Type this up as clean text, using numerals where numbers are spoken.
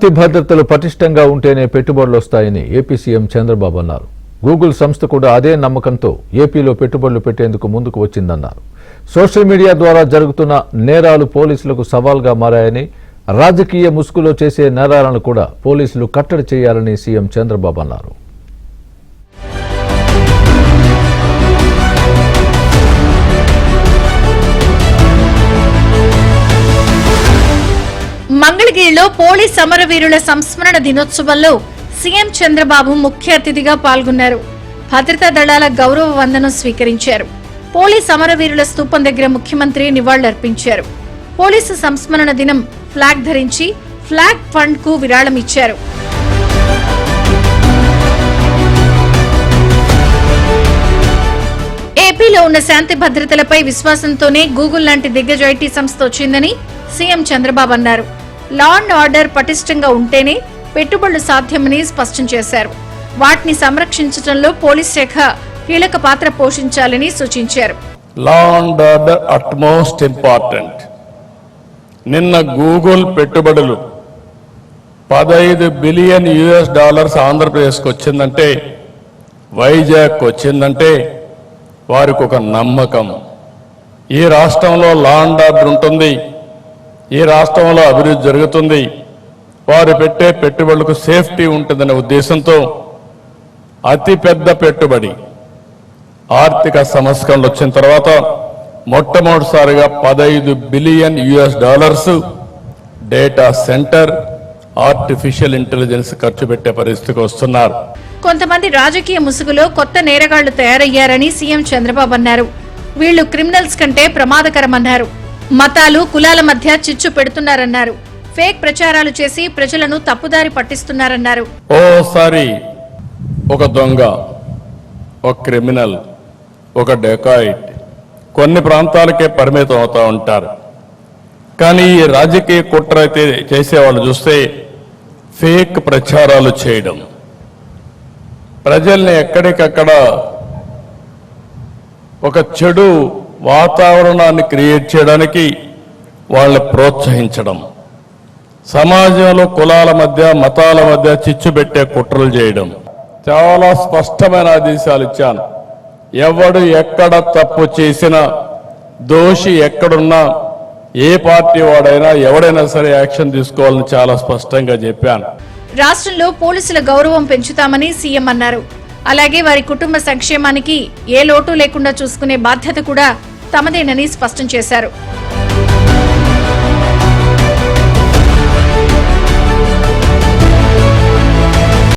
శాంతి భద్రతలు పటిష్టంగా ఉంటేనే పెట్టుబడులు వస్తాయని ఏపీ సీఎం చంద్రబాబు అన్నారు. గూగుల్ సంస్థ కూడా అదే నమ్మకంతో ఏపీలో పెట్టుబడులు పెట్టేందుకు ముందుకు వచ్చిందన్నారు. సోషల్ మీడియా ద్వారా జరుగుతున్న నేరాలు పోలీసులకు సవాల్గా మారాయని, రాజకీయ ముసుగులో చేసే నేరాలను కూడా పోలీసులు కట్టడి చేయాలని సీఎం చంద్రబాబు అన్నారు. మంగళగిరిలో పోలీస్ అమరవీరుల సంస్మరణ దినోత్సవంలో సీఎం చంద్రబాబు ముఖ్య అతిథిగా పాల్గొన్నారు. భద్రతా దళాల గౌరవ వందనం స్వీకరించారు. పోలీస్ అమరవీరుల స్తూపం దగ్గర ముఖ్యమంత్రి నివాళులర్పించారు. పోలీసు సంస్మరణ దినం ఫ్లాగ్ ధరించి ఫ్లాగ్ ఫండ్ కు విరాళం ఇచ్చారు. ఏపీలో ఉన్న శాంతి భద్రతలపై విశ్వాసంతోనే గూగుల్ లాంటి దిగ్గజ ఐటీ సంస్థ వచ్చిందని సీఎం చంద్రబాబు అన్నారు. లా అండ్ ఆర్డర్ పటిష్టంగా ఉంటేనే పెట్టుబడులు సాధ్యమని స్పష్టం చేశారు. వాటిని సంరక్షించడంలో పోలీస్ శాఖ కీలక పాత్ర పోషించాలని సూచించారు. Law and order utmost important. నిన్న గూగుల్ పెట్టుబడులు $15 బిలియన్ ఆంధ్రప్రదేశ్కి వచ్చిందంటే, వైజాగ్ వచ్చిందంటే వారికి ఒక నమ్మకం. ఈ రాష్ట్రంలో లా అండ్ ఆర్డర్ ఉంటుంది, ఈ రాష్ట్రంలో అభివృద్ధి జరుగుతుంది, వారు పెట్టే పెట్టుబడులకు సేఫ్టీ ఉంటుందనే ఉద్దేశంతో అతిపెద్ద పెట్టుబడి ఆర్థిక సంస్కరణలు వచ్చిన తర్వాత మొట్టమొదటిసారిగా $15 billion data centre, artificial intelligence ఖర్చు పెట్టే పరిస్థితికి వస్తున్నారు. కొంతమంది రాజకీయ ముసుగులో కొత్త నేరగాళ్లు తయారయ్యారని సీఎం చంద్రబాబు అన్నారు. వీళ్లు క్రిమినల్స్ కంటే ప్రమాదకరమన్నారు. మతాలు, కులాల మధ్య చిచ్చు పెడుతున్నారన్నారు. ఫేక్ ప్రచారాలు చేసి ప్రజలను తప్పుదారి పట్టిస్తున్నారన్నారు. ఓసారి ఒక దొంగ, ఒక క్రిమినల్, ఒక డెకాయిట్ కొన్ని ప్రాంతాలకే పరిమితం అవుతూ ఉంటారు. కానీ ఈ రాజకీయ కుట్ర అయితే చేసేవాళ్ళు చూస్తే ఫేక్ ప్రచారాలు చేయడం, ప్రజల్ని ఎక్కడికక్కడ ఒక చెడు వాతావరణాన్ని క్రియేట్ చేయడానికి వాళ్ళని ప్రోత్సహించడం, సమాజంలో కులాల మధ్య, మతాల మధ్య చిచ్చు పెట్టే కుట్రలు చేయడం. చాలా స్పష్టమైన ఆదేశాలు ఇచ్చాను. ఎవడు ఎక్కడ తప్పు చేసినా, దోషి ఎక్కడున్నా, ఏ పార్టీ వాడైనా ఎవడైనా సరే యాక్షన్ తీసుకోవాలని చాలా స్పష్టంగా చెప్పాను. రాష్ట్రంలో పోలీసుల గౌరవం పెంచుతామని సీఎం అన్నారు. అలాగే వారి కుటుంబ సంక్షేమానికి ఏ లోటు లేకుండా చూసుకునే బాధ్యత కూడా తమదేనని స్పష్టం చేశారు.